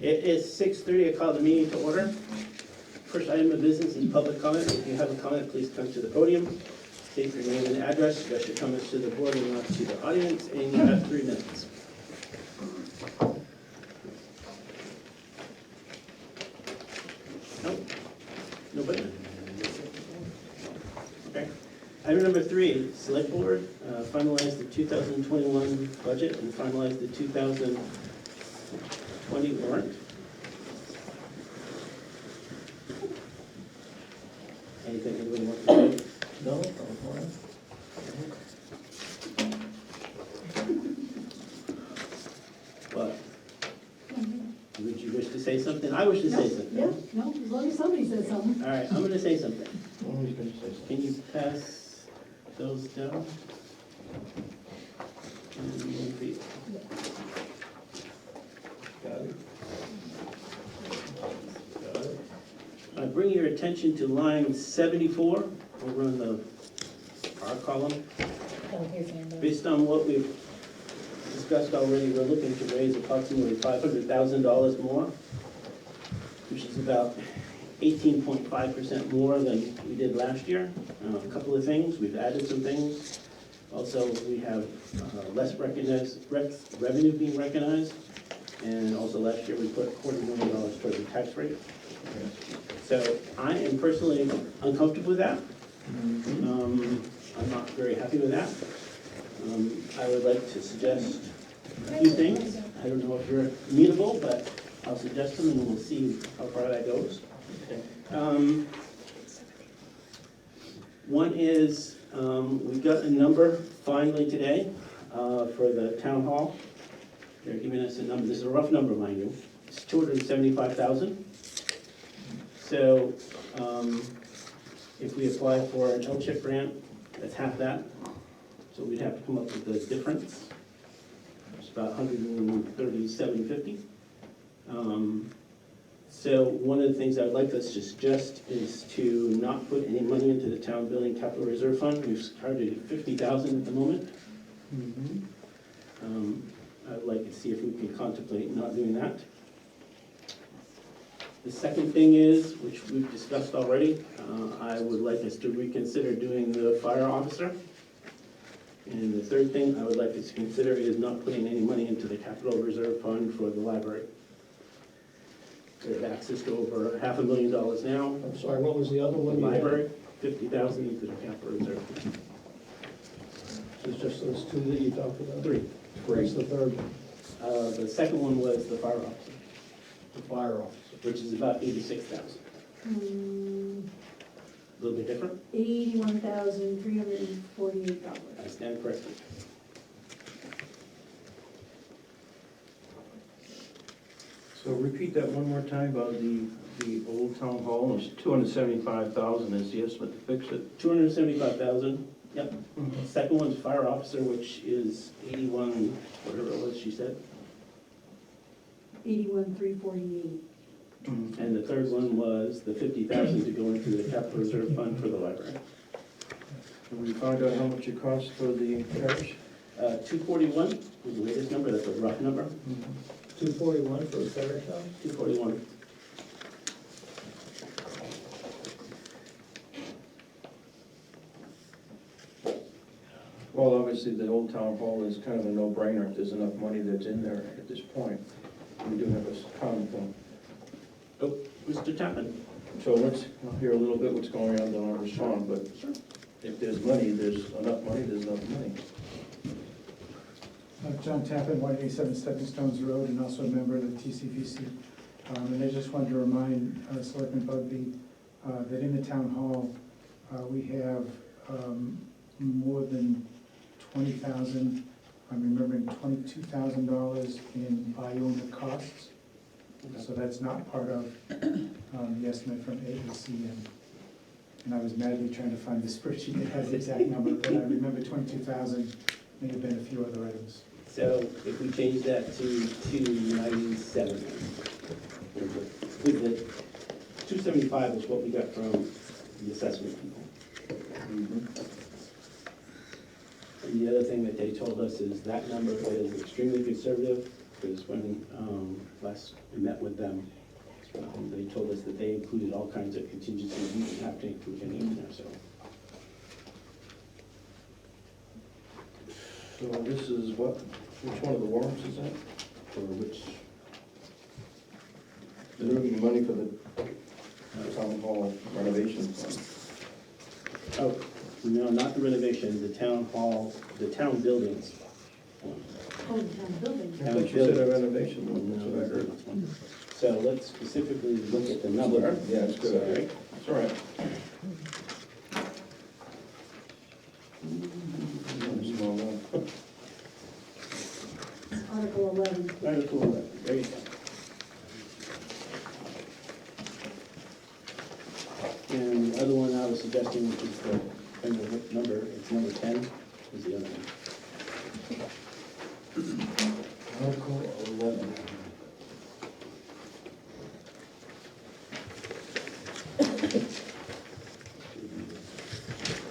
It is 6:30, I call the meeting to order. First item of business is public comment. If you have a comment, please come to the podium. State your name and address, address your comments to the board and not to the audience, and you have 3 minutes. Nope, nobody? Okay. Item number 3, select board, finalize the 2021 budget and finalize the 2020 warrant. Anything anybody wants to say? No, What? Would you wish to say something? I wish to say something. Yeah, no, as long as somebody says something. All right, I'm gonna say something. Always gonna say something. Can you pass those down? And 1 feet. Got it. Got it. I bring your attention to line 74 over in the R column. Based on what we've discussed already, we're looking to raise approximately $500,000 more, which is about 18.5% more than we did last year. A couple of things, we've added some things. Also, we have less revenue being recognized. And also last year, we put $250,000 towards the tax rate. So I am personally uncomfortable with that. I'm not very happy with that. I would like to suggest a few things. I don't know if you're amenable, but I'll suggest them and we'll see how far that goes. One is, we got a number finally today for the town hall. They're giving us a number, this is a rough number, mind you. It's $275,000. So if we apply for an L-chip grant, that's half that. So we'd have to come up with the difference. It's about $137.50. So one of the things I would like us to suggest is to not put any money into the town building capital reserve fund. We've started at $50,000 at the moment. I would like to see if we can contemplate not doing that. The second thing is, which we've discussed already, I would like us to reconsider doing the fire officer. And the third thing I would like us to consider is not putting any money into the capital reserve fund for the library. We have access to over $500,000 now. I'm sorry, what was the other The one? you had? library, $50,000 into the capital reserve. It's just those 2 that you talked about? 3. Where's the third one? The second one was the fire officer, The fire officer. which is about $86,000. A little bit different. $81,348. I stand corrected. So repeat that one more time about the old town hall. It's 275,000 is the estimate to fix it. 275,000, yep. Second one's fire officer, which is 81, whatever it was she said. 81,348. And the third one was the 50,000 to go into the capital reserve fund for the library. And we found out how much it costs for the parish? 241 was the latest number, that's a rough number. 241 for the parish house? 241. Well, obviously, the old town hall is kind of a no-brainer if there's enough money that's in there at this point. We do have a common thing. Oh, Mr. Tappan. So let's hear a little bit what's going on, then I'll respond, but if there's money, there's enough money, there's enough money. John Tappan, 187 Stepping Stones Road, and also a member of the TCVC. And I just wanted to remind Selectman Bugby that in the town hall, we have more than 20,000, I'm remembering $22,000 in biome costs. So that's not part of the estimate from AEC. And I was madly trying to find the spreadsheet that has the exact number, but I remember 22,000, may have been a few other items. So if we change that to 297, with the 275 is what we got from the assessment people. And the other thing that they told us is that number is extremely conservative. because when last we met with them, they told us that they included all kinds of contingencies. We didn't have to include any in there, so. So this is what, which one of the warrants is that? For which, The money for the town hall renovation fund. oh, no, not the renovation, the town hall, the town buildings. Oh, the town building. I thought you said a renovation one, that's what I heard. So let's specifically look at the number. Yeah, it's good. Sorry. It's all right. Small one. Article 11. Article 11, there you go. And the other one I was suggesting, which is the, kind of number, it's number 10, is the other one. Article 11.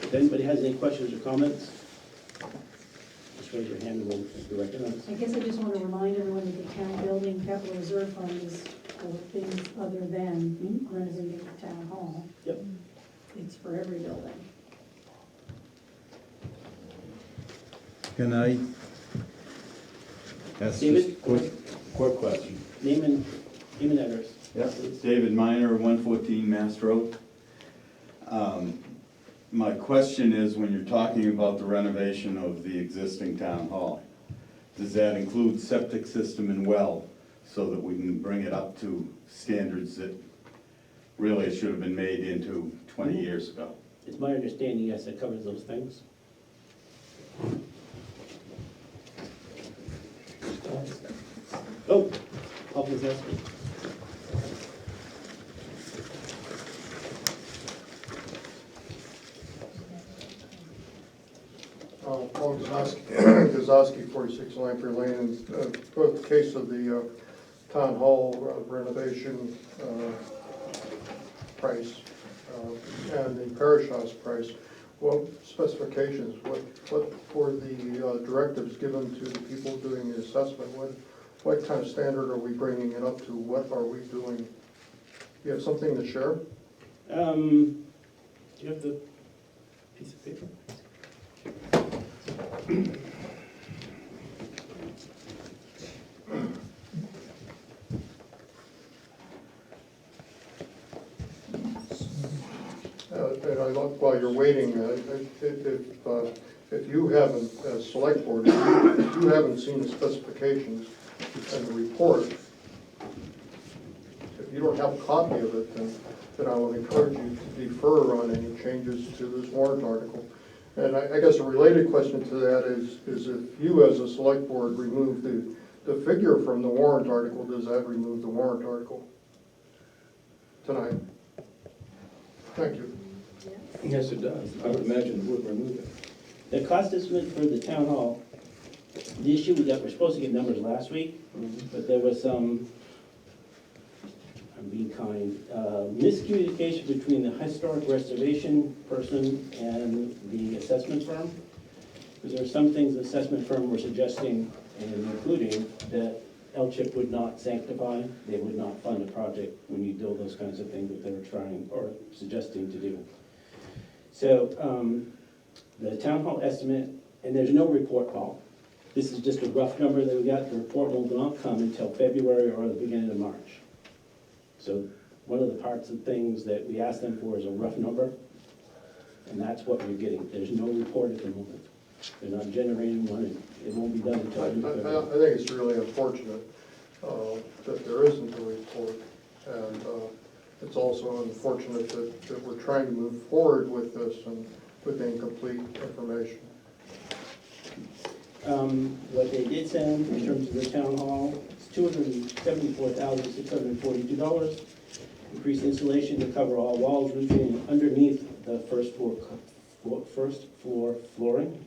If anybody has any questions or comments, just raise your hand and we'll direct it. I guess I just want to remind everyone that the town building capital reserve fund is for things other than renovating the town hall. Yep. It's for every building. Can I ask David? just a quick question? Name and address. Yep, David Minor, 114 Mass Road. My question is, when you're talking about the renovation of the existing town hall, does that include septic system and well, so that we can bring it up to standards that really it should have been made into 20 years ago? It's my understanding, yes, it covers those things. Oh, Paul Zesty. Paul Gazowski, 46 Lamprey Lane, and both the case of the town hall renovation price and the parish house price. What specifications, what were the directives given to the people doing the assessment? What kind of standard are we bringing it up to? What are we doing? You have something to share? Do you have the piece of paper? And I look, while you're waiting, if you haven't, as select board, if you haven't seen the specifications and the report, if you don't have a copy of it, then I would encourage you to defer on any changes to this warrant article. And I guess a related question to that is if you as a select board remove the figure from the warrant article, does that remove the warrant article tonight? Thank you. Yes, it does. I would imagine it would remove it. The cost estimate for the town hall, the issue we got, we're supposed to get numbers last week, but there was some, I'm being kind, miscommunication between the historic restoration person and the assessment firm. Because there are some things the assessment firm were suggesting and including that LCHIP would not sanctify, they would not fund a project when you do those kinds of things that they were trying or suggesting to do. So the town hall estimate, and there's no report, Paul. This is just a rough number that we got. The report will not come until February or the beginning of March. So one of the parts of things that we asked them for is a rough number, and that's what we're getting. There's no report at the moment. They're not generating one, and it won't be done until I February. think it's really unfortunate that there isn't a report, and it's also unfortunate that we're trying to move forward with this and with incomplete information. What they did send in terms of the town hall, it's $274,642. Increased insulation to cover all walls, roofing, and underneath the first floor flooring.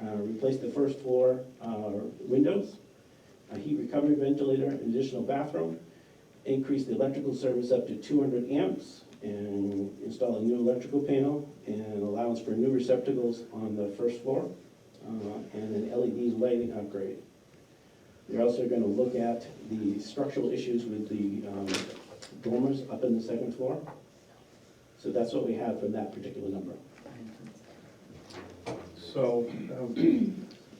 Replace the first floor windows, a heat recovery ventilator, an additional bathroom. Increase the electrical service up to 200 amps and install a new electrical panel and allowance for new receptacles on the first floor and an LED lighting upgrade. They're also gonna look at the structural issues with the dormers up in the second floor. So that's what we have from that particular number. So,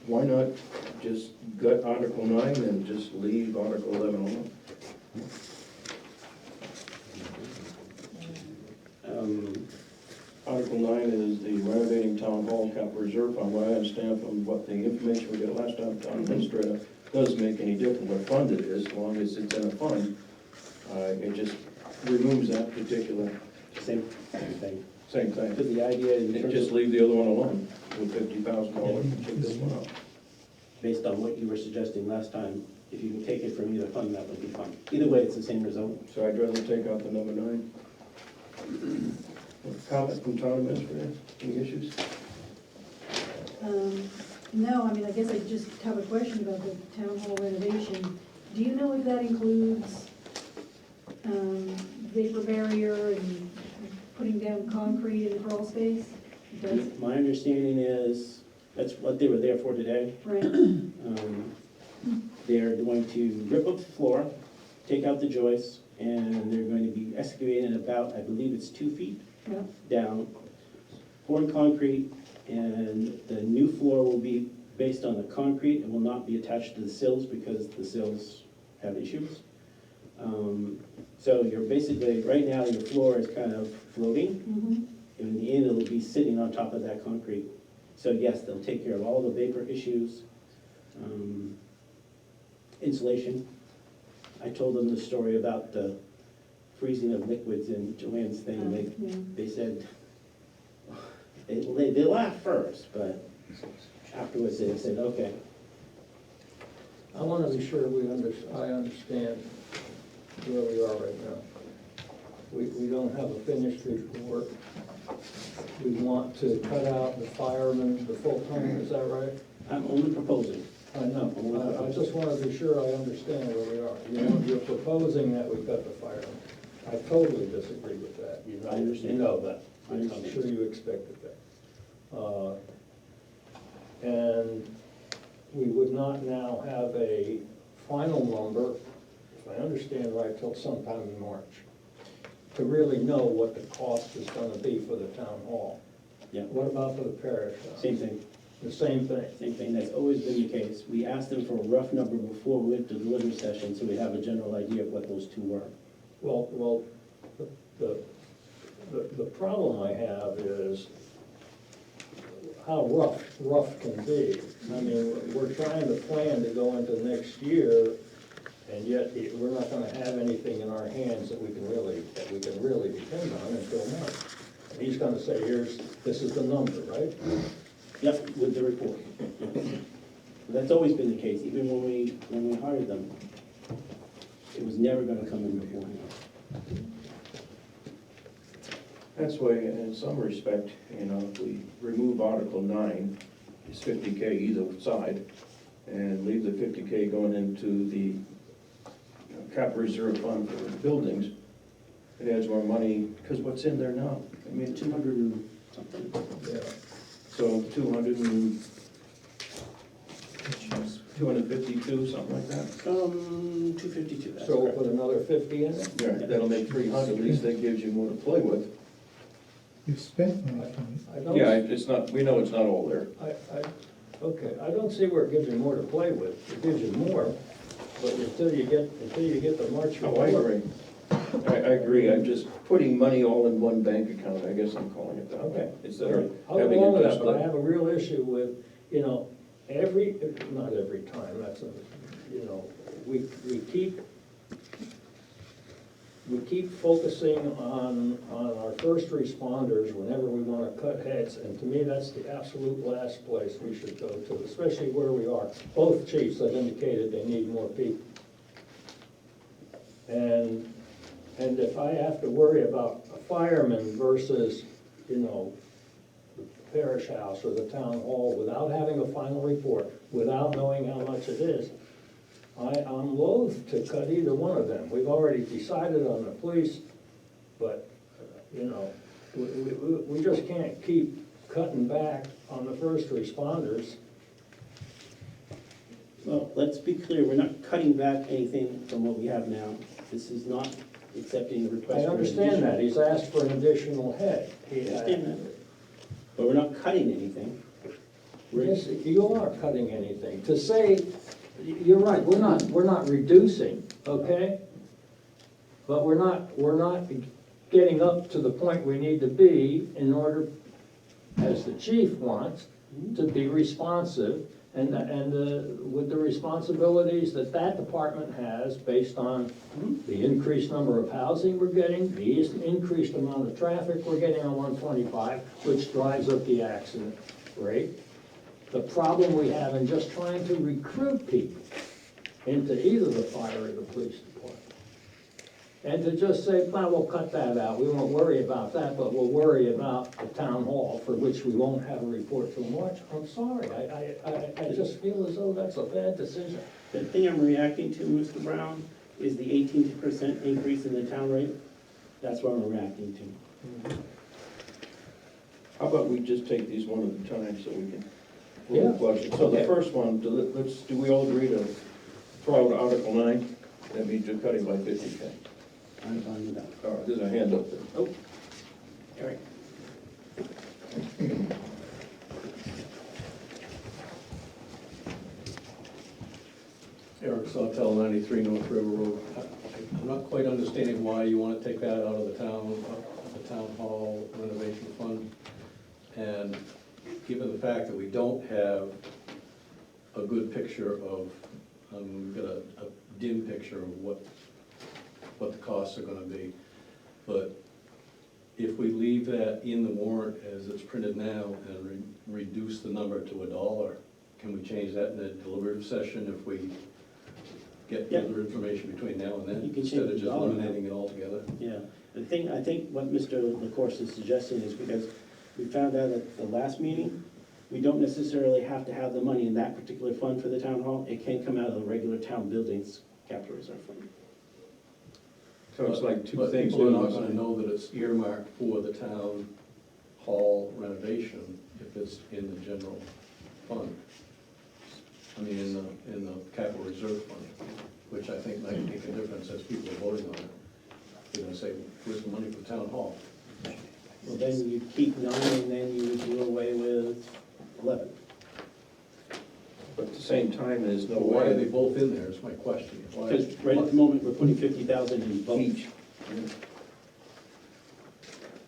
why not just gut Article 9 and just leave Article 11 alone? Article 9 is the renovating town hall capital reserve fund. What I understand from what the information we got last time, town administrator, doesn't make any difference what fund it is, as long as it's in a fund. It just removes that particular, Same thing. same thing. Because the idea in And terms just of, leave the other one alone with $50,000 and take this one out. based on what you were suggesting last time, if you can take it from either fund, that would be fine. Either way, it's the same result. So I'd rather take out the number 9. Comment from town administrator, any issues? No, I mean, I guess I just have a question about the town hall renovation. Do you know if that includes vapor barrier and putting down concrete in the crawl space? It does? My understanding is, that's what they were there for today. Right, They're going to rip up the floor, take out the joists, and they're going to be excavating about, I believe it's 2 feet yeah, down, pouring concrete, and the new floor will be based on the concrete and will not be attached to the sills because the sills have issues. So you're basically, right now, your floor is kind of floating. mhm, In the end, it'll be sitting on top of that concrete. So yes, they'll take care of all the vapor issues. Insulation. I told them the story about the freezing of liquids in Joanne's thing. yeah. They said, they laughed first, but afterwards they said, okay. I want to be sure I understand where we are right now. We don't have a finished report. We want to cut out the firemen, the full-time, is that right? I'm only proposing. I know, I just want to be sure I understand where we are. You're proposing that we cut the firemen. I totally disagree with that. You know, I understand. You know that. I understand. I'm sure you expected that. And we would not now have a final number, if I understand right, till sometime in March, to really know what the cost is gonna be for the town hall. Yeah. What about for the parish house? Same thing, The same thing. same thing. That's always been the case. We asked them for a rough number before we went to the delivery session, so we have a general idea of what those two were. Well, the problem I have is how rough can be. I mean, we're trying to plan to go into next year, and yet we're not gonna have anything in our hands that we can really depend on until March. And he's gonna say, this is the number, right? Yep, with the report. That's always been the case, even when we hired them. It was never gonna come in beforehand. That's why, in some respect, if we remove Article 9, it's 50K either side, and leave the 50K going into the capital reserve fund for buildings, it adds more money, because what's in there now? I mean, 200 and something. Yeah. So 252, something like that? 252, that's So we'll correct. put another 50 in it? Yeah, that'll make 300, at least that gives you more to play with. You've spent money. I don't. Yeah, it's not, we know it's not all there. Okay, I don't see where it gives you more to play with. It gives you more, but until you get the March Oh, I report. agree. I agree, I'm just putting money all in one bank account, I guess I'm calling it that way. Okay. Instead of I'll go having along it with just that, but I like, have a real issue with, not every time, we keep focusing on our first responders whenever we wanna cut heads, and to me, that's the absolute last place we should go to, especially where we are. Both chiefs have indicated they need more people. And if I have to worry about a fireman versus, the parish house or the town hall without having a final report, without knowing how much it is, I'm loath to cut either one of them. We've already decided on the police, but, we just can't keep cutting back on the first responders. Well, let's be clear, we're not cutting back anything from what we have now. This is not accepting the request. I for an understand that, additional- he's asked for an additional head. I understand that. But we're not cutting anything. Yes, you are cutting anything. To say, you're right, we're not reducing, okay? But we're not getting up to the point we need to be in order, as the chief wants, to be responsive and with the responsibilities that that department has based on the increased number of housing we're getting, the increased amount of traffic we're getting on 125, which drives up the accident rate. The problem we have in just trying to recruit people into either the fire or the police department. And to just say, well, we'll cut that out, we won't worry about that, but we'll worry about the town hall, for which we won't have a report till March. I'm sorry, I just feel as though that's a bad decision. The thing I'm reacting to, Mr. Brown, is the 18% increase in the town rate. That's what I'm reacting to. How about we just take these one at a time so we can. Yeah. So the Okay. first one, do we all agree to throw out Article 9? That means you're cutting by 50K. I'm fine with that. All right, there's a hand up there. Oh, Eric. Eric Sawtell, 93 North River Road. I'm not quite understanding why you want to take that out of the town hall renovation fund. And given the fact that we don't have a good picture of, we've got a dim picture of what the costs are gonna be. But if we leave that in the warrant as it's printed now and reduce the number to $1, can we change that in the deliberative session if we get Yeah. further information between now and then? You can Instead change of the just dollar amount. eliminating it altogether? Yeah, I think what Mr. LaCourse is suggesting is because we found out at the last meeting, we don't necessarily have to have the money in that particular fund for the town hall. It can come out of the regular town buildings capital reserve fund. So it's like two But things. people are not gonna know that it's earmarked for the town hall renovation if it's in the general fund. I mean, in the capital reserve fund, which I think might make a difference as people are voting on it. They're gonna say, where's the money for town hall? Well, then you keep 9 and then you would do away with 11. But at the same time, there's no Why are they way both in there is my question. Why- Because right at the moment, we're putting 50,000 in both. each.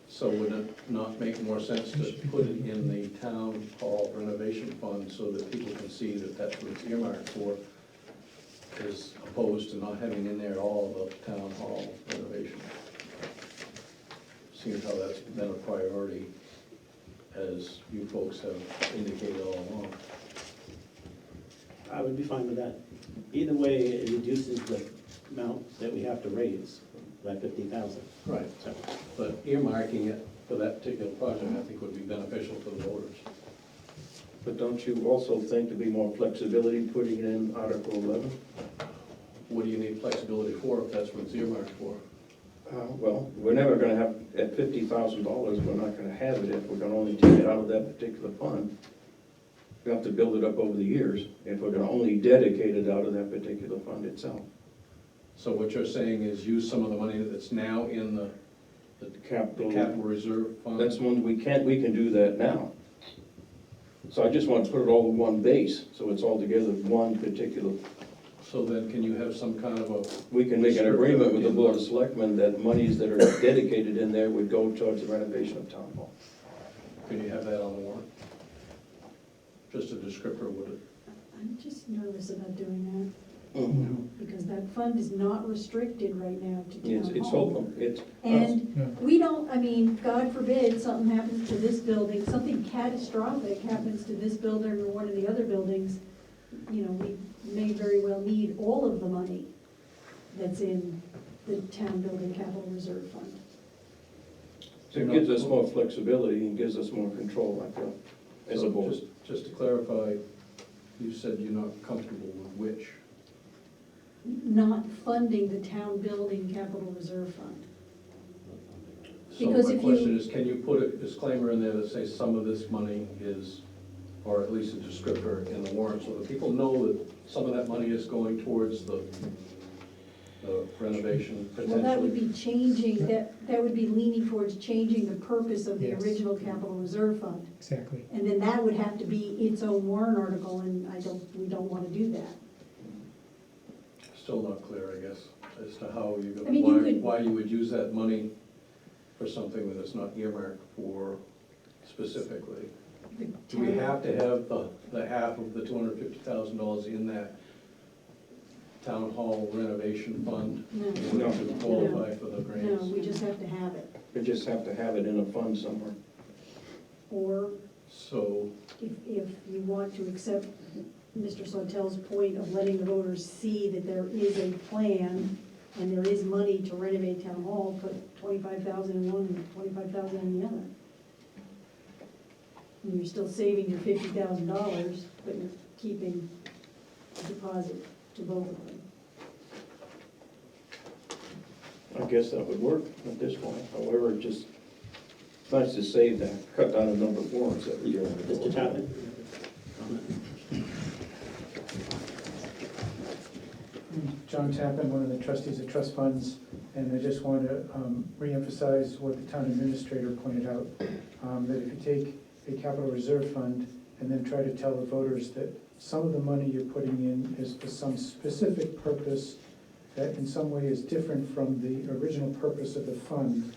So would it not make more sense to put it in the town hall renovation fund so that people can see that that's what it's earmarked for, as opposed to not having in there all of the town hall renovation? Seems how that's been a priority, as you folks have indicated all along. I would be fine with that. Either way, it reduces the amount that we have to raise by 50,000. Right. So, But earmarking it for that particular project, I think would be beneficial to the voters. But don't you also think to be more flexibility, putting it in Article 11? What do you need flexibility for if that's what it's earmarked for? Well, we're never gonna have, at $50,000, we're not gonna have it if we're gonna only take it out of that particular fund. We have to build it up over the years if we're gonna only dedicate it out of that particular fund itself. So what you're saying is use some of the money that's now in the Capital, capital reserve fund? that's one, we can do that now. So I just want to put it all in one base, so it's all together one particular. So then can you have some kind of a, We can make an agreement with the Board of Selectmen that monies that are dedicated in there would go towards the renovation of Town Hall. can you have that on the warrant? Just a descriptor, would it? I'm just nervous about doing that, because that fund is not restricted right now to It's, town it's hall. hopeful, it's. And we don't, I mean, God forbid, something happens to this building, something catastrophic happens to this building or one of the other buildings, you know, we may very well need all of the money that's in the town building capital reserve fund. So it gives us more flexibility and gives us more control, I feel, as a So board. Just to clarify, you said you're not comfortable with which? Not funding the town building capital reserve fund. So Because my if question you- is, can you put a disclaimer in there that says some of this money is or at least a descriptor in the warrant, so that people know that some of that money is going towards the renovation potentially. Well, that would be changing, that would be leaning towards changing the purpose of the Yes. original capital reserve fund. Exactly. And then that would have to be its own warrant article, and we don't wanna do that. Still not clear, I guess, as to how I mean, you why, could- why you would use that money for something that is not earmarked for specifically. The Do we town- have to have the half of the $250,000 in that town hall renovation fund No. in order to qualify for the grants? No, we just have to have it, We just have to have it in a fund somewhere. or So, if you want to accept Mr. Sautel's point of letting the voters see that there is a plan and there is money to renovate town hall, put 25,000 in one and 25,000 in the other. And you're still saving your $50,000, but you're keeping a deposit to both of them. I guess that would work at this point. However, it's nice to save that, cut down the number of warrants every year. Mr. Tappan? John Tappan, one of the trustees of trust funds, and I just want to reemphasize what the town administrator pointed out, that if you take a capital reserve fund and then try to tell the voters that some of the money you're putting in is for some specific purpose that in some way is different from the original purpose of the fund,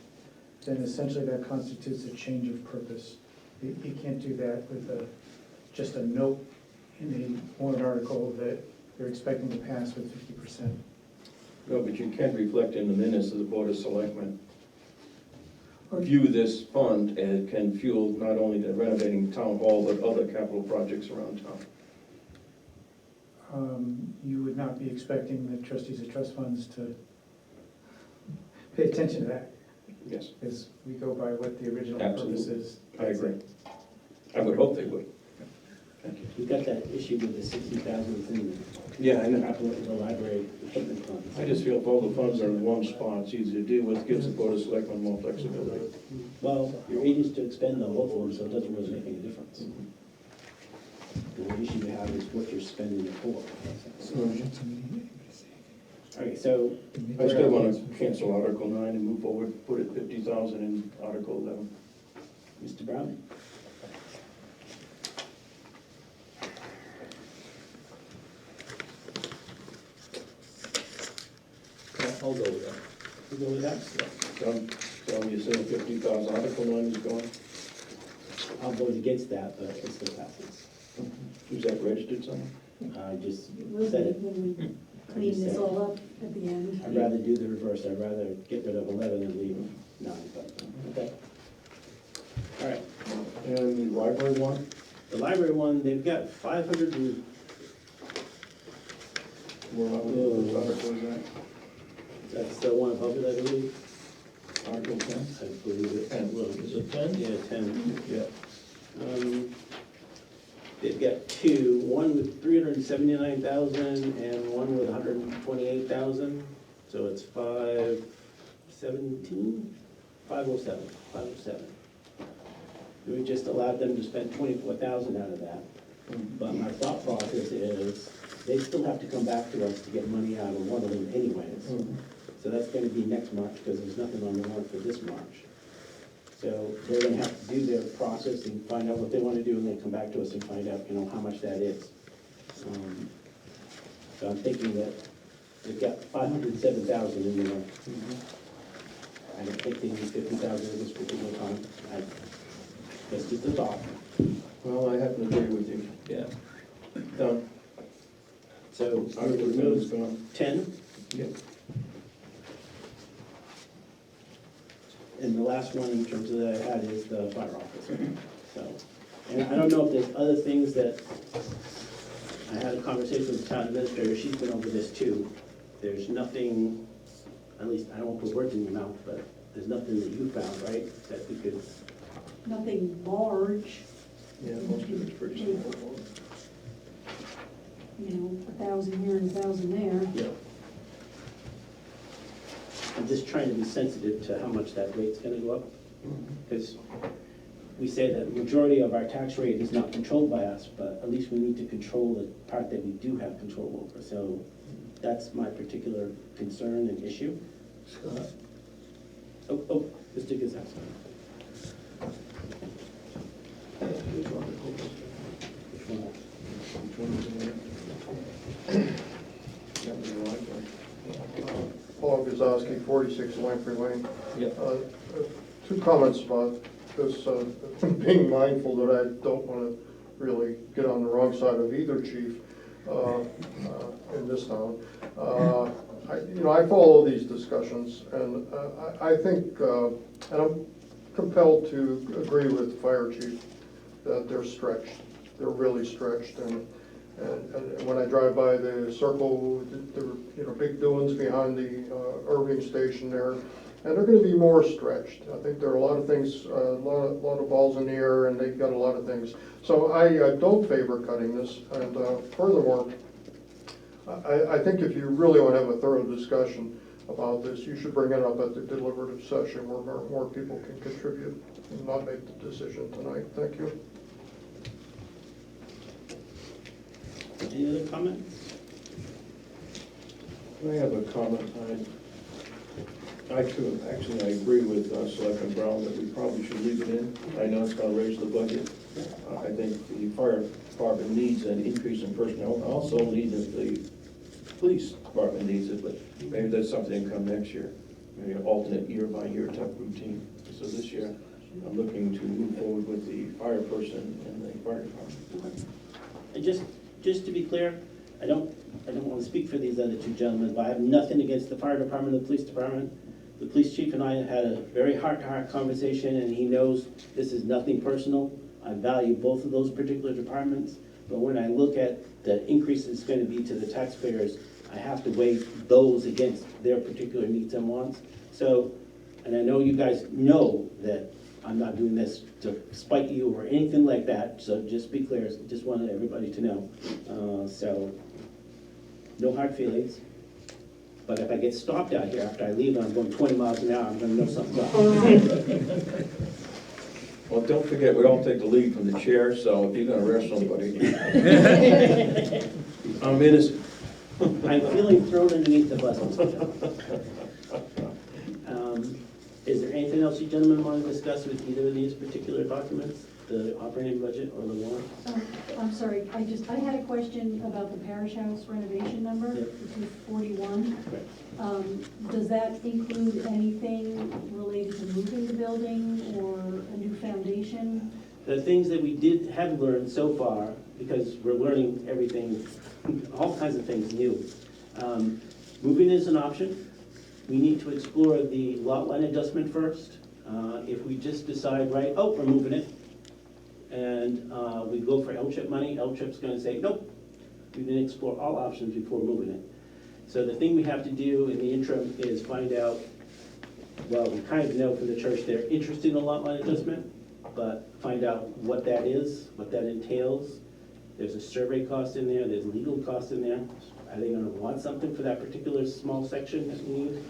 then essentially that constitutes a change of purpose. You can't do that with just a note in a warrant article that you're expecting to pass with 50%. No, but you can reflect in the minutes of the Board of Selectmen. View this fund and can fuel not only the renovating town hall, but other capital projects around town. You would not be expecting the trustees of trust funds to pay attention to that, Yes, because we go by what the original Absolutely. purpose is. I agree. I would hope they would. Thank you. You got that issue with the 60,000 in Yeah, I the know. capital, the library equipment funds. I just feel if all the funds are in one spot, it's easy to deal with, gives the Board of Selectmen more flexibility. Well, your aim is to expend the whole form, so it doesn't really make any difference. The issue you have is what you're spending it for. Okay, so, I still want to cancel Article 9 and move forward, put it 50,000 in Article 11. Mr. Brown? I'll go with that. You go with that? John, you're saying 50,000, Article 9 is gone? I'll vote against that, but it still passes. Is that registered somewhere? I just It will be said it. when we clean this all up at the end. I'd rather do the reverse. I'd rather get rid of 11 and leave 9, but, okay. All right. And the library one? The library one, they've got 500 and, Where which article is that? that's the one above it, I believe. Article 10? I believe it. 10. Well, is it 10? Yeah, 10. Yeah. They've got two, one with 379,000 and one with 128,000. So it's 517, 507, 507. We just allowed them to spend 24,000 out of that. But my thought process is, they still have to come back to us to get money out of one of them anyways. So that's gonna be next March, because there's nothing on the warrant for this March. So they're gonna have to do their process and find out what they wanna do, and then come back to us and find out, how much that is. So I'm thinking that they've got 507,000 in there. I don't think they need 50,000 at this particular time. That's just a thought. Well, I happen to agree with you. Yeah. Done. So Article 10 is gone. 10, Yep. and the last one in terms of that I had is the fire officer. So, and I don't know if there's other things that, I had a conversation with the town administrator, she's been over this too. There's nothing, at least, I don't want to put words in your mouth, but there's nothing that you found, right? That we could, Nothing large, Yeah, most of it's pretty simple. 1,000 here and 1,000 there. I'm just trying to be sensitive to how much that rate's gonna go up. Because we say that the majority of our tax rate is not controlled by us, but at least we need to control the part that we do have control over. So that's my particular concern and issue. Oh, Mr. Gazowski. Which one? Which one? Which one is in there? That was the right one. Paul Gazowski, 46 Lamprey Lane. Yep. Two comments about this, being mindful that I don't want to really get on the wrong side of either chief in this town. I follow these discussions, and I think, and I'm compelled to agree with the fire chief that they're stretched. They're really stretched, and when I drive by the circle, there are big doings behind the Irving station there, and they're going to be more stretched. I think there are a lot of things, a lot of balls in the air, and they've got a lot of things. So I don't favor cutting this, and furthermore, I think if you really want to have a thorough discussion about this, you should bring it up at the deliberative session where more people can contribute and not make the decision tonight. Thank you. Any other comments? I have a comment. I agree with Selectman Brown that we probably should leave it in. I know it's going to raise the budget. I think the fire department needs an increase in personnel. I also need the police department needs it, but maybe that's something to come next year. Maybe an alternate year-by-year type routine. So this year, I'm looking to move forward with the fire person and the fire department. And just to be clear, I don't want to speak for these other two gentlemen, but I have nothing against the fire department or the police department. The police chief and I had a very heart-to-heart conversation, and he knows this is nothing personal. I value both of those particular departments, but when I look at the increase it's going to be to the taxpayers, I have to weigh those against their particular needs and wants. So, and I know you guys know that I'm not doing this to spite you or anything like that, so just be clear, just wanted everybody to know. So, no hard feelings. But if I get stopped out here after I leave and I'm going 20 miles an hour, I'm gonna know something's up. Well, don't forget, we all take the lead from the chair, so if you're going to arrest somebody, I'm innocent. I'm feeling thrown underneath the bus, Mr. Chairman. Is there anything else you gentlemen want to discuss with either of these particular documents, the operating budget or the warrant? I'm sorry, I had a question about the parish house renovation number, Yep. which is 41. Does that include anything related to moving the building or a new foundation? The things that we have learned so far, because we're learning everything, all kinds of things new. Moving is an option. We need to explore the lot line adjustment first. If we just decide, right, oh, we're moving it, and we go for L-chip money, L-chip's gonna say, nope, we didn't explore all options before moving it. So the thing we have to do in the interim is find out, well, we kind of know from the church they're interested in a lot line adjustment, but find out what that is, what that entails. There's a survey cost in there, there's legal cost in there. Are they gonna want something for that particular small section that we need?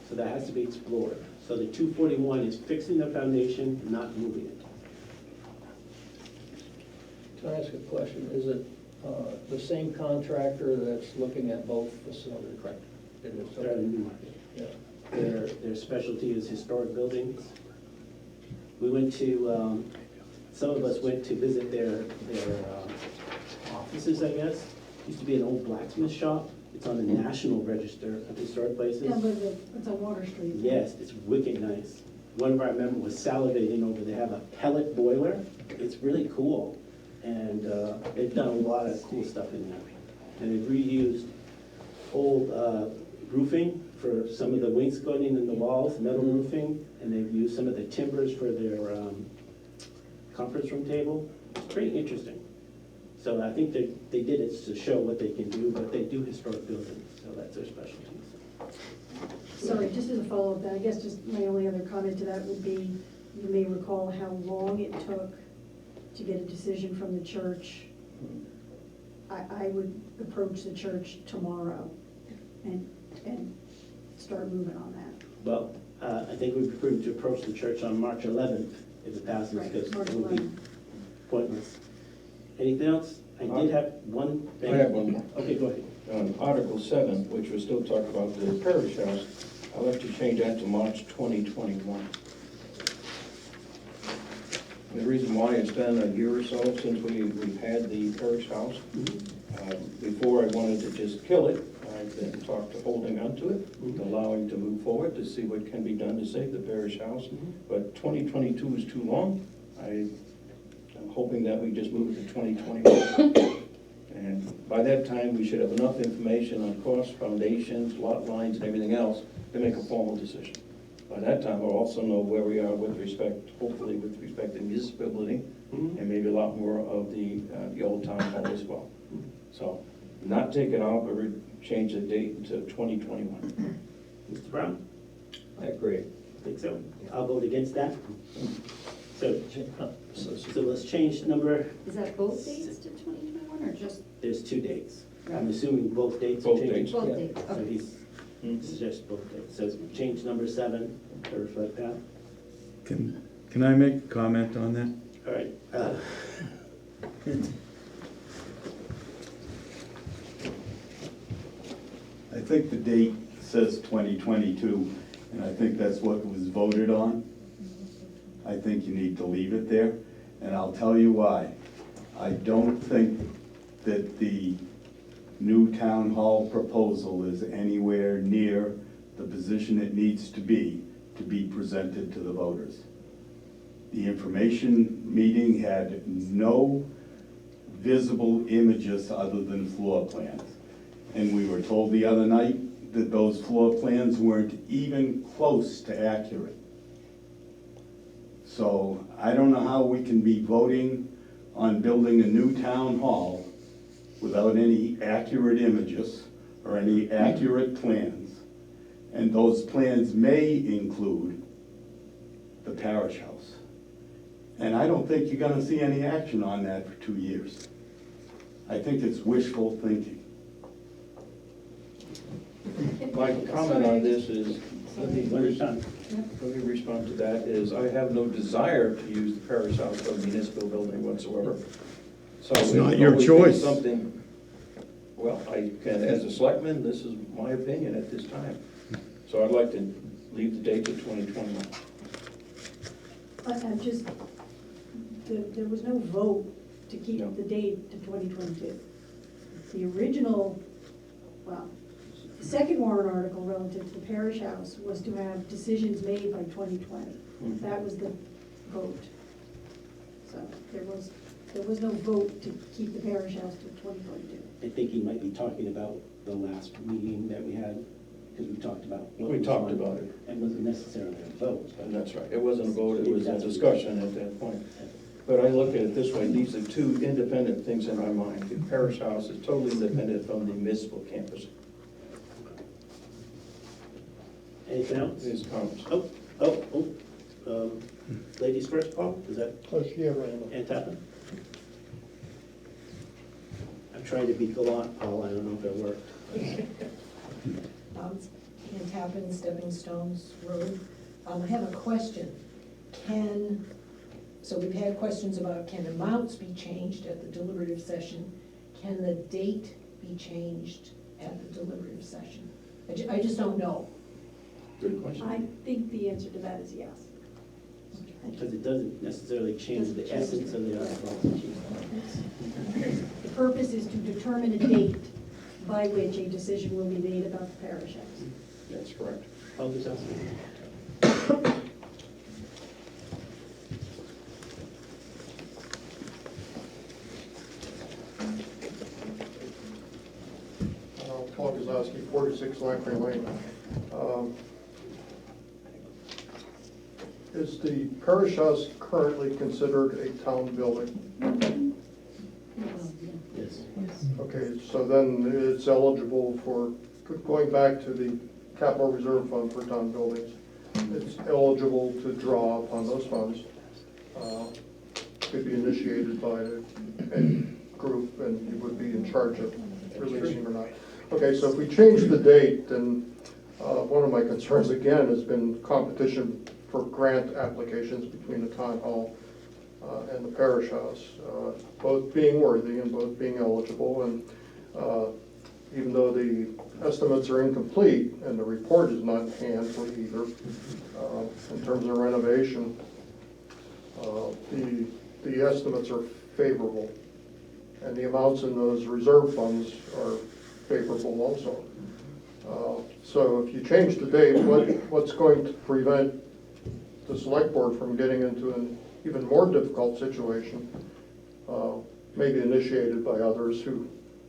So that has to be explored. So the 241 is fixing the foundation, not moving it. Can I ask a question? Is it the same contractor that's looking at both facilities? Correct. It is, They're out of okay. Newmarket. Yeah. Their specialty is historic buildings. We went to, some of us went to visit their offices, I guess. Used to be an old blacksmith shop. It's on the National Register of Historic Places. Yeah, but it's on Water Street. Yes, it's wicked nice. One of our members was salivating over, they have a pellet boiler. It's really cool. And they've done a lot of cool stuff in there. And they've reused old roofing for some of the wainscoting in the walls, metal roofing, and they've used some of the timbers for their conference room table. It's pretty interesting. So I think they did it to show what they can do, but they do historic buildings, so that's their specialty. Sorry, just as a follow-up, I guess just my only other comment to that would be, you may recall how long it took to get a decision from the church. I would approach the church tomorrow and start moving on that. Well, I think we're prepared to approach the church on March 11th if it passes, Right, because March it would be 11. pointless. Anything else? I did have one I thing. have one more. Okay, go ahead. On Article 7, which we're still talking about the parish house, I'll have to change that to March 2021. The reason why, it's been a year or so since we've had the parish house. Before, I wanted to just kill it. I've been talked to holding on to it, allowing to move forward to see what can be done to save the parish house. But 2022 is too long. I'm hoping that we just move it to 2021. And by that time, we should have enough information on costs, foundations, lot lines, and everything else to make a formal decision. By that time, we'll also know where we are with respect, hopefully with respect to municipal building, and maybe a lot more of the old town hall as well. So, not take it out, but change the date to 2021. Mr. Brown? I agree. I think so. I'll vote against that. So let's change number, Is that both dates to 2021 or just there's two dates. I'm assuming both dates are Both changing. dates. both Yeah. dates? So Okay. he's suggests both dates. So change number 7 to reflect that. Can I make a comment on that? All right. I think the date says 2022, and I think that's what was voted on. I think you need to leave it there, and I'll tell you why. I don't think that the new town hall proposal is anywhere near the position it needs to be presented to the voters. The information meeting had no visible images other than floor plans. And we were told the other night that those floor plans weren't even close to accurate. So I don't know how we can be voting on building a new town hall without any accurate images or any accurate plans. And those plans may include the parish house. And I don't think you're gonna see any action on that for 2 years. I think it's wishful thinking. My comment on this is, let me One at a time. respond to that, is I have no desire to use the parish house for a municipal building whatsoever. So It's it not would your always be choice. Something, well, I can, as a selectman, this is my opinion at this time. So I'd like to leave the date to 2021. I'm just, there was no vote to keep No. the date to 2022. The original, well, the second warrant article relative to the parish house was to have decisions made by 2020. That was the vote. So there was no vote to keep the parish house to 2022. I think he might be talking about the last meeting that we had, because we talked about. what We was talked on. about it. It wasn't necessarily a vote, but And that's right, it wasn't a vote, it was a discussion at that point. But I look at it this way, these are two independent things in my mind. The parish house is totally independent from the municipal campus. anything else? These comments. Ladies first, Paul, is that, Yeah, Randall. and Tappan? I'm trying to be gallant, Paul, I don't know if it worked. Can Tappan Stepping Stones Road. I have a question. So we've had questions about can amounts be changed at the deliberative session? Can the date be changed at the deliberative session? I just don't know. Good question. I think the answer to that is yes. Because it doesn't necessarily change the essence of the article. The purpose is to determine a date by which a decision will be made about the parish house. That's correct. Paul Guzowski. Paul Guzowski, 46 Lamprey Lane. Is the parish house currently considered a town building? Yes. Okay, so then it's eligible for, going back to the capital reserve fund for town buildings, it's eligible to draw upon those funds. Could be initiated by a group, and you would be in charge of releasing or not. Okay, so if we change the date, then one of my concerns again has been competition for grant applications between the town hall and the parish house, both being worthy and both being eligible. And even though the estimates are incomplete and the report is not in hand for either, in terms of renovation, the estimates are favorable. And the amounts in those reserve funds are favorable also. So if you change the date, what's going to prevent the select board from getting into an even more difficult situation, maybe initiated by others who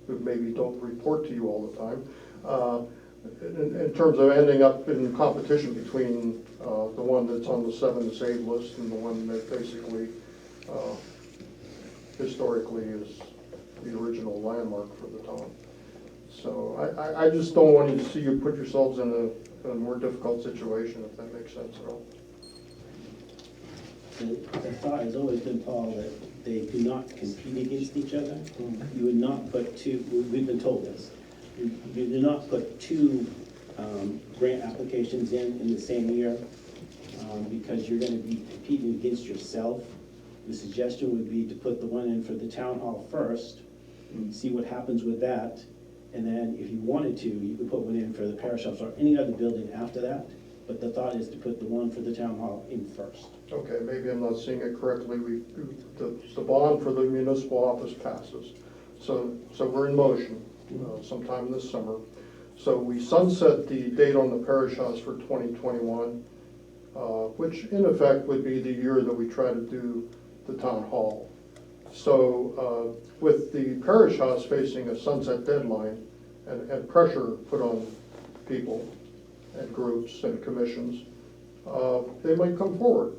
maybe don't report to you all the time, in terms of ending up in competition between the one that's on the 7 to save list and the one that basically historically is the original landmark for the town. So I just don't want to see you put yourselves in a more difficult situation, if that makes sense at all. The thought has always been, Paul, that they do not compete against each other. You would not put two, we've been told this, you do not put two grant applications in the same year because you're going to be competing against yourself. The suggestion would be to put the one in for the town hall first, see what happens with that, and then if you wanted to, you could put one in for the parish house or any other building after that. But the thought is to put the one for the town hall in first. Okay, maybe I'm not seeing it correctly. The bond for the municipal office passes. So we're in motion sometime this summer. So we sunset the date on the parish house for 2021, which in effect would be the year that we try to do the town hall. So with the parish house facing a sunset deadline and pressure put on people and groups and commissions, they might come forward.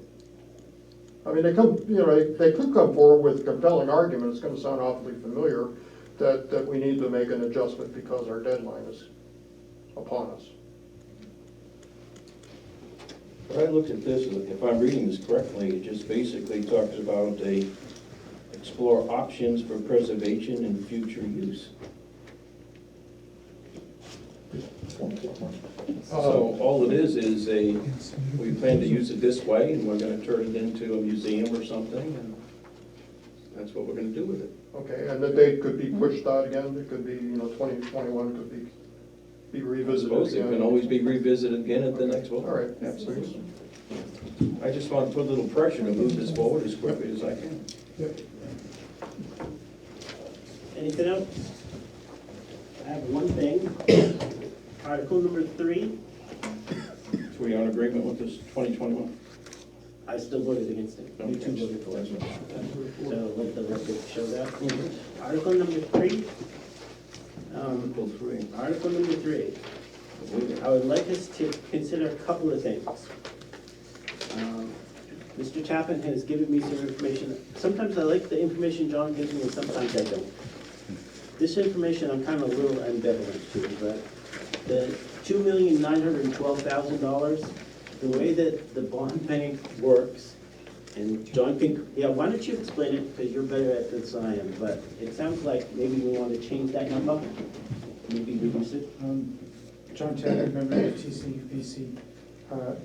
I mean, they could come forward with compelling arguments. It's going to sound awfully familiar that we need to make an adjustment because our deadline is upon us. But I looked at this, if I'm reading this correctly, it just basically talks about explore options for preservation and future use. So all it is we plan to use it this way, and we're gonna turn it into a museum or something, and that's what we're gonna do with it. Okay, and the date could be pushed out again. It could be, 2021 could be I revisited suppose it again. can always be revisited again at the next vote. All right. Absolutely. I just want to put a little pressure to move this forward as quickly as I can. Anything else? I have one thing. Article number 3, So we are in agreement with this 2021? I still voted against it. You two voted for it. So let the record show that. Article number 3. Article 3. Article number 3. I would like us to consider a couple of things. Mr. Tappan has given me some information. Sometimes I like the information John gives me, and sometimes I don't. This information I'm kind of a little ambivalent to, but the $2,912,000, the way that the bond bank works, and John can, why don't you explain it, because you're better at this than I am, but it sounds like maybe we want to change that number, maybe reduce it. John Taggart, member of TCVC,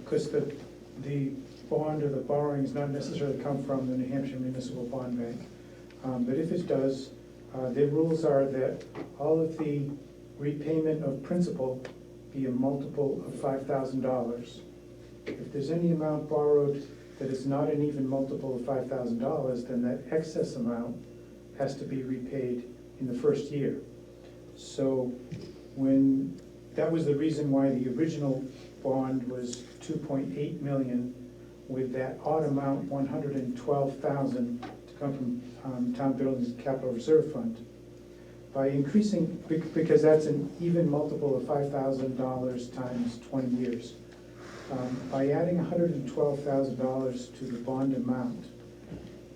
because the bond or the borrowing does not necessarily come from the New Hampshire Municipal Bond Bank. But if it does, their rules are that all of the repayment of principal be a multiple of $5,000. If there's any amount borrowed that is not an even multiple of $5,000, then that excess amount has to be repaid in the first year. So that was the reason why the original bond was 2.8 million, with that odd amount, 112,000, to come from Town Buildings and Capital Reserve Fund. By increasing, because that's an even multiple of $5,000 times 20 years. By adding $112,000 to the bond amount,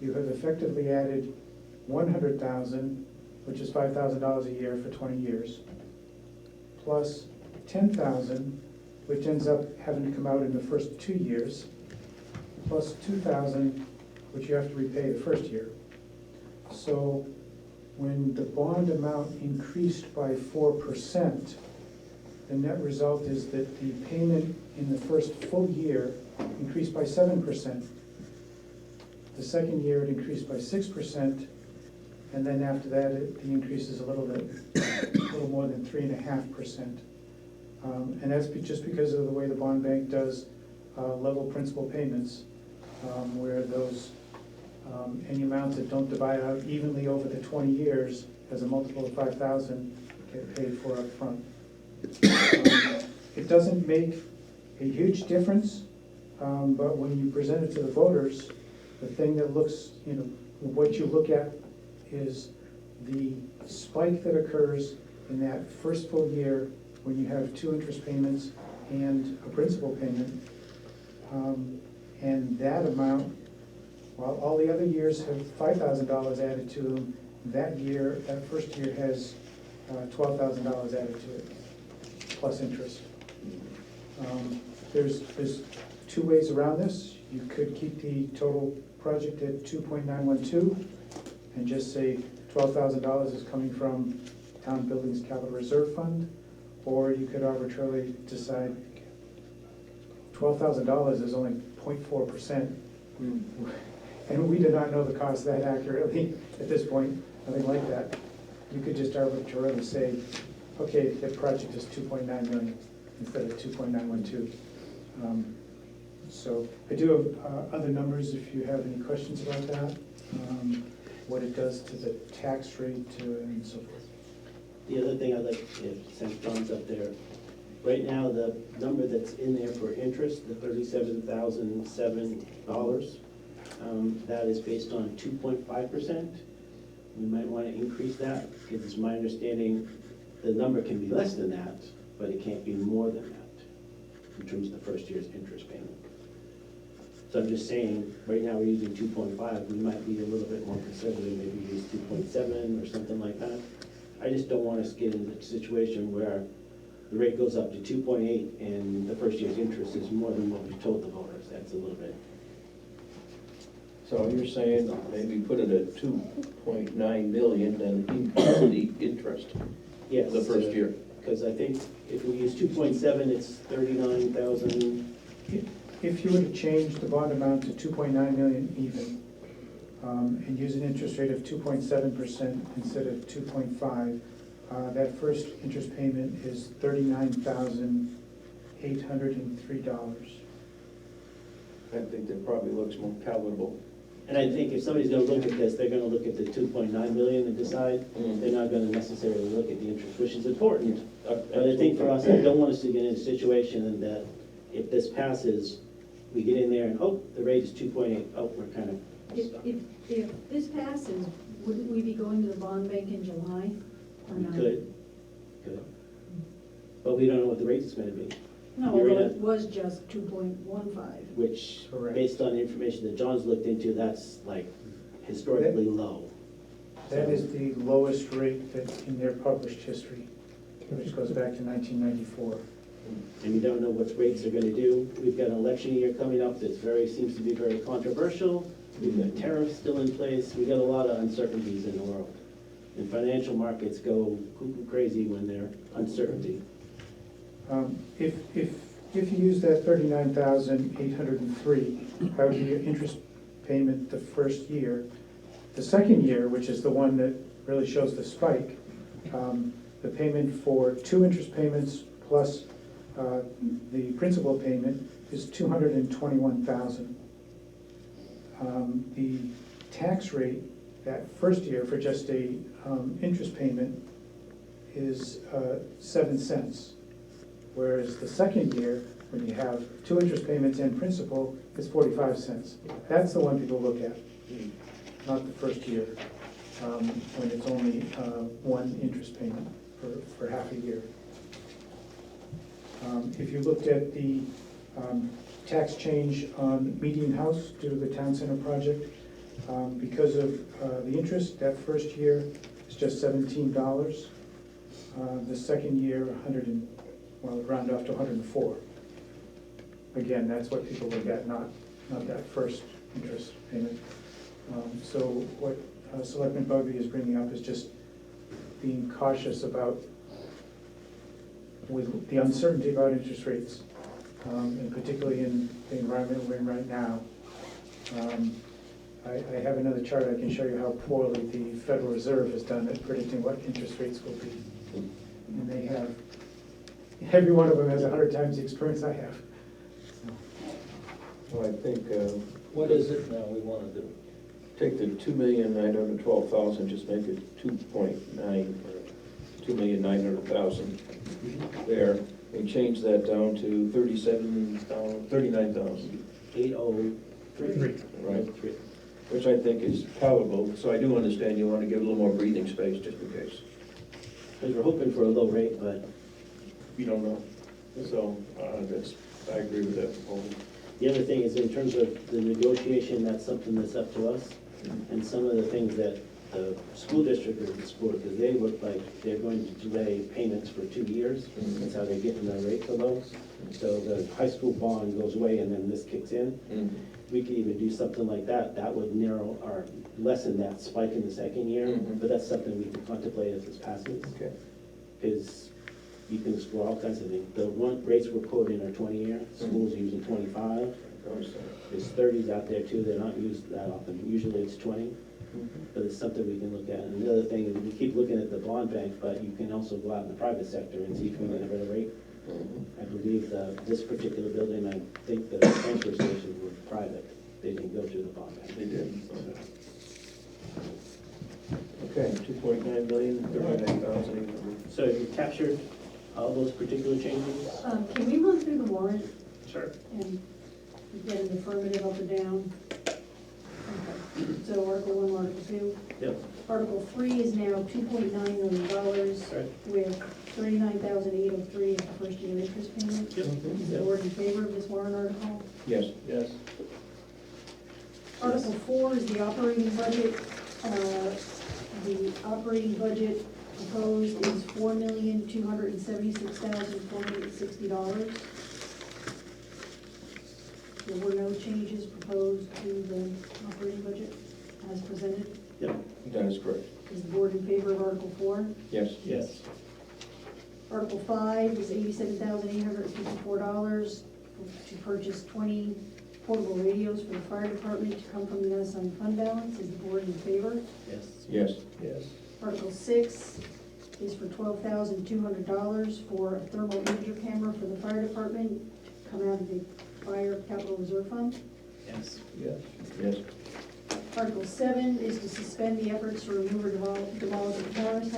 you have effectively added 100,000, which is $5,000 a year for 20 years, plus 10,000, which ends up having to come out in the first 2 years, plus 2,000, which you have to repay the first year. So when the bond amount increased by 4%, the net result is that the payment in the first full year increased by 7%. The second year, it increased by 6%, and then after that, the increase is a little more than 3.5%. And that's just because of the way the bond bank does level principal payments, where those, any amounts that don't divide out evenly over the 20 years as a multiple of 5,000 get paid for up front. It doesn't make a huge difference, but when you present it to the voters, the thing that looks, what you look at is the spike that occurs in that first full year when you have 2 interest payments and a principal payment. And that amount, while all the other years have $5,000 added to them, that year, that first year has $12,000 added to it, plus interest. There's 2 ways around this. You could keep the total project at 2.912 and just say $12,000 is coming from Town Buildings Capital Reserve Fund, or you could arbitrarily decide $12,000 is only 0.4%. And we do not know the cost that accurately at this point, nothing like that. You could just arbitrarily say, okay, the project is 2.9 million instead of 2.912. So I do have other numbers if you have any questions about that, what it does to the tax rate and so forth. The other thing I'd like, since John's up there, right now, the number that's in there for interest, the $37,007, that is based on 2.5%. We might want to increase that, because it's my understanding the number can be less than that, but it can't be more than that in terms of the first year's interest payment. So I'm just saying, right now we're using 2.5, we might be a little bit more conservative, maybe use 2.7 or something like that. I just don't want us to get into a situation where the rate goes up to 2.8 and the first year's interest is more than what we told the voters. That's a little bit. So you're saying maybe put it at 2.9 million and increase the interest Yes. the first year? Because I think if we use 2.7, it's 39,000. If you were to change the bond amount to 2.9 million even, and use an interest rate of 2.7% instead of 2.5, that first interest payment is $39,803. I think that probably looks more palatable. And I think if somebody's gonna look at this, they're gonna look at the 2.9 million and decide. They're not gonna necessarily look at the interest, which is important. And I think for us, I don't want us to get in a situation that if this passes, we get in there and, oh, the rate is 2.8, oh, we're kind of stuck. If this passes, wouldn't we be going to the bond bank in July or We not? could. But we don't know what the rate is gonna be. No, You're in although a- it was just 2.15. Which, Correct. based on the information that John's looked into, that's like historically low. That is the lowest rate that's in their published history, which goes back to 1994. And we don't know what rates are gonna do. We've got an election year coming up that's seems to be very controversial. We've got tariffs still in place. We've got a lot of uncertainties in the world. And financial markets go cuckoo crazy when they're uncertainty. If you use that 39,803, that would be your interest payment the first year. The second year, which is the one that really shows the spike, the payment for 2 interest payments plus the principal payment is $221,000. The tax rate that first year for just a interest payment is 7 cents. Whereas the second year, when you have 2 interest payments and principal, is 45 cents. That's the one people look at, not the first year, when it's only 1 interest payment for half a year. If you looked at the tax change on Median House due to the Town Center project, because of the interest, that first year is just $17. The second year, round off to 104. Again, that's what people look at, not that first interest payment. So what Selectman Bugby is bringing up is just being cautious about, with the uncertainty about interest rates, and particularly in the environment we're in right now. I have another chart I can show you how poorly the Federal Reserve has done at predicting what interest rates will be. And they have, every one of them has 100 times the experience I have. Well, I think, What is it now we wanna do? take the 2,912,000, just make it 2.9, or 2,900,000 there, and change that down to 39,000, 803. right? Which I think is palatable, so I do understand you want to give a little more breathing space, just in case. Because we're hoping for a low rate, but You don't know. So, I agree with that proposal. the other thing is in terms of the negotiation, that's something that's up to us. And some of the things that the school district is exploring, because they look like they're going to delay payments for 2 years. That's how they're getting their rate for those. So the high school bond goes away and then this kicks in. We could even do something like that. That would narrow or lessen that spike in the second year. Mhm. But that's something we can contemplate as this passes. Okay. Because you can explore all kinds of things. The one rates we're quoting are 20-year. Schools are using 25. There's 30s out there too. They're not used that often. Usually it's 20. But it's something we can look at. And the other thing is we keep looking at the bond bank, but you can also go out in the private sector and see if we can get a better rate. I believe this particular building, I think the transfer stations were private. They didn't go through the bond bank. They did. Okay, 2.9 million, 39,800. So you captured all those particular changes? Can we run through the warrant Sure. and get an affirmative up or down? Okay. So Article 1, Article 2. Yep. Article 3 is now $2.9 million Right. with $39,803 as the first year interest payment. Yep. Is the board in favor of this warrant article? Yes. Yes. Article 4 is the operating budget. The operating budget proposed is $4,276,460. There were no changes proposed to the operating budget as presented. Yep. That is correct. Is the board in favor of Article 4? Yes. Yes. Article 5 is $87,854 to purchase 20 portable radios for the fire department to come from the unassigned fund balance. Is the board in favor? Yes. Yes. Yes. Article 6 is for $12,200 for a thermal imager camera for the fire department to come out of the fire capital reserve fund. Yes. Yes. Yes. Article 7 is to suspend the efforts to remove or demolish the Morris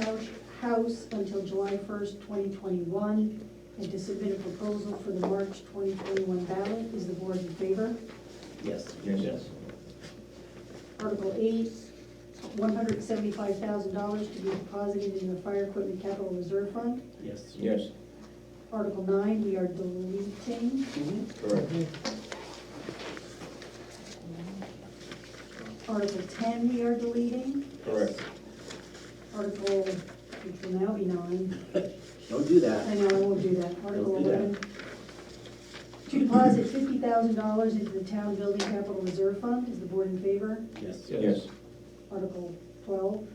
house until July 1st, 2021, and to submit a proposal for the March 2021 ballot. Is the board in favor? Yes. Yes. Article 8, $175,000 to be deposited in the fire equipment capital reserve fund. Yes. Yes. Article 9, we are deleting. Correct. Article 10, we are deleting. Correct. Article, which will now be 9. Don't do that. I know, I won't do that. Article Don't do that. 11, to deposit $50,000 into the town building capital reserve fund. Is the board in favor? Yes. Yes. Article 12,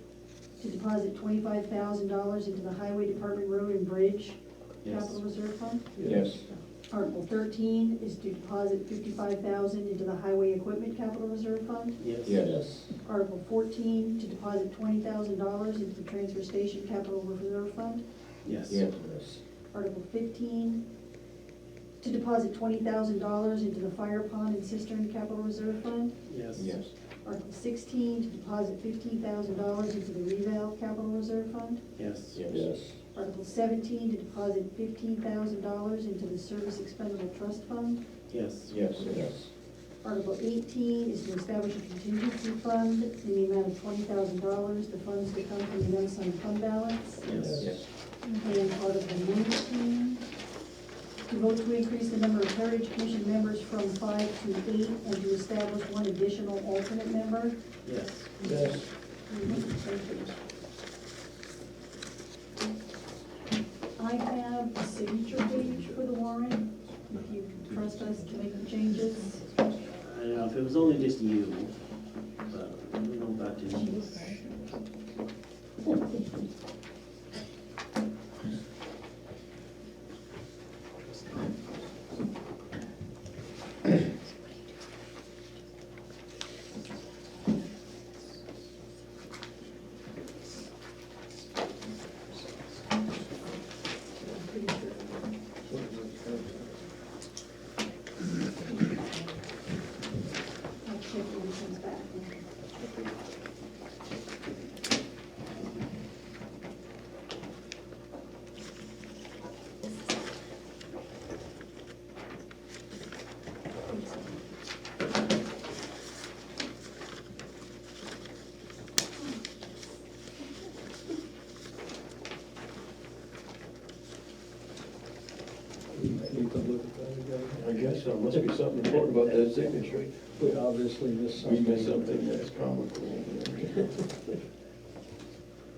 to deposit $25,000 into the highway department road and bridge Yes. capital reserve fund. Yes. Article 13 is to deposit $55,000 into the highway equipment capital reserve fund. Yes. Yes. Article 14, to deposit $20,000 into the transfer station capital reserve fund. Yes. Yes. Article 15, to deposit $20,000 into the fire pond and cistern capital reserve fund. Yes. Yes. Article 16, to deposit $15,000 into the reval capital reserve fund. Yes. Yes. Article 17, to deposit $15,000 into the service expendable trust fund. Yes. Yes. Yes. Article 18 is to establish a contingency fund in the amount of $20,000. The funds to come from the unassigned fund balance. Yes. Yes. And Article 19, to vote to increase the number of Heritage Commission members from 5 to 8 and to establish one additional alternate member. Yes. Yes. I have a signature page for the warrant, if you trust us to make the changes. I don't know, if it was only just you, but I don't know about Denise. You can look at that again. I guess so, must be something important about that signature. We obviously missed We something. missed something that's comical.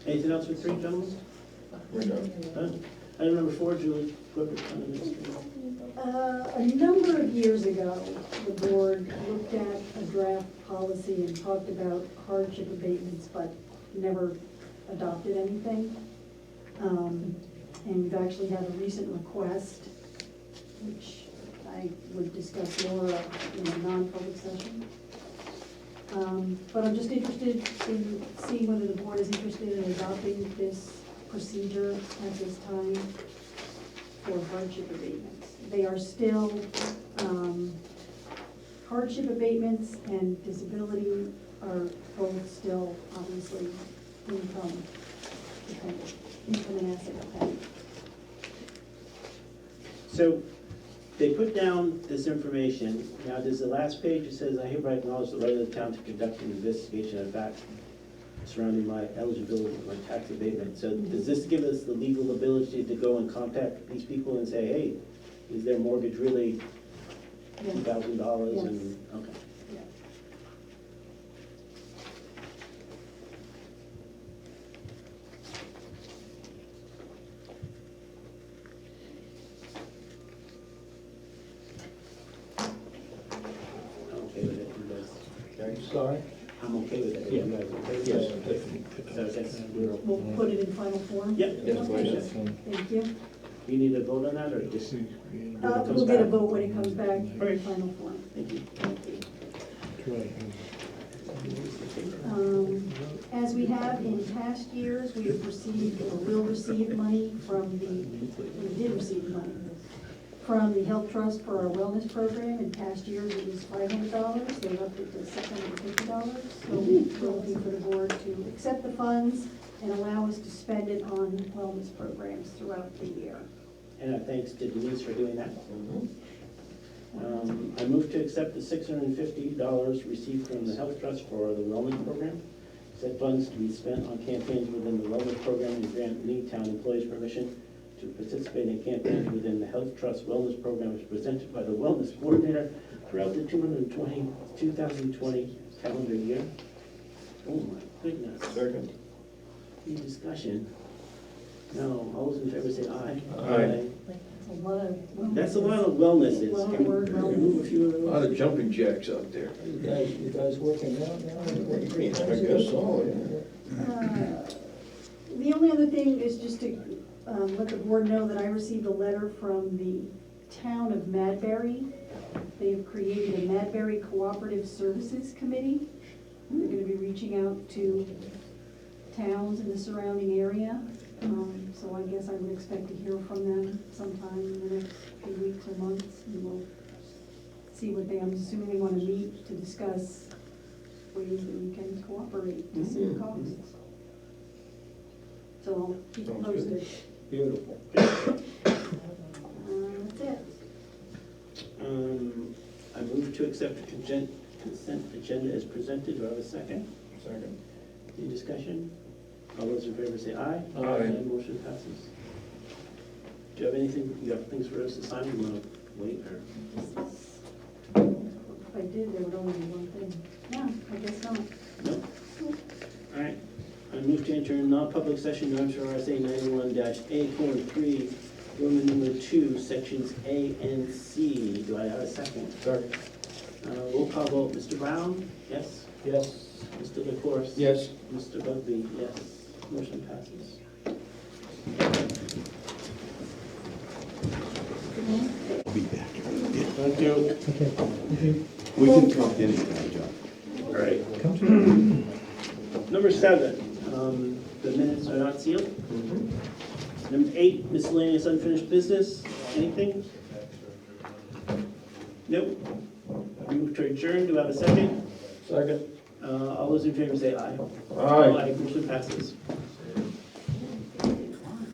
Anything else for three, gentlemen? We're done. Item number 4, Julie Clifford, Town Administrator. A number of years ago, the board looked at a draft policy and talked about hardship abatements, but never adopted anything. And we've actually had a recent request, which I would discuss more in a non-public session. But I'm just interested in seeing whether the board is interested in adopting this procedure at this time for hardship abatements. They are still, hardship abatements and disability are both still obviously income dependent, income and asset dependent. So they put down this information. Now, there's the last page, it says, I hereby acknowledge the right of the town to conduct an investigation of fact surrounding my eligibility for my tax abatement. So does this give us the legal ability to go and contact these people and say, hey, is their mortgage really Yes. $2,000? Yes. And, okay. Yeah. I'm okay with it. You guys- I'm sorry? I'm okay with it. Yeah. You guys okay with Yes. it? So that's, we're, We'll put it in final form? yep. Yes, please. Thank you. You need a vote on that, or just? We'll get a vote when it comes back in final form. Thank you. As we have in past years, we have received or will receive money from we did receive money from the Health Trust for our wellness program. In past years, it was $500. They upped it to $650. So we're looking for the board to accept the funds and allow us to spend it on wellness programs throughout the year. And our thanks to Denise for doing that. I move to accept the $650 received from the Health Trust for the wellness program. Said funds to be spent on campaigns within the wellness program and grant any town employees permission to participate in campaigns within the Health Trust wellness program as presented by the wellness coordinator throughout the 2020 calendar year. Oh my goodness. Second. Any discussion? No, all those in favor say aye. Aye. That's a lot of. That's a lot of wellnesses. A lot of Can we word remove a few of A lot those? of jumping jacks out there. You guys working out now? I guess so, yeah. The only other thing is just to let the board know that I received a letter from the town of Madbury. They have created a Madbury Cooperative Services Committee. They're gonna be reaching out to towns in the surrounding area. So I guess I would expect to hear from them sometime in the next few weeks or months. And we'll see what I'm assuming they wanna meet to discuss ways that we can cooperate to save costs. So I'll keep it Sounds good. posted. Beautiful. That's it. I move to accept the consent agenda as presented. Do I have a second? Second. Any discussion? All those in favor say aye. Aye. Motion passes. Do you have anything, you have things for us to sign? You want to wait, or? If I did, there would only be one thing. No, I guess not. No? All right. I move to enter a non-public session, New Hampshire RSA 91-A:3, Roman number 2, sections A and C. Do I have a second? Second. Roll call vote. Mr. Brown? Yes. Yes. Mr. LaCourse? Yes. Mr. Bugby? Yes. Motion passes. I'll be back. Thank you. Okay, We can talk anytime, John. All right. come to, Number 7, the minutes are not sealed. Number 8, miscellaneous unfinished business. Anything? Nope. I move to adjourn. Do I have a second? Second. All those in favor say aye. Aye. Motion passes.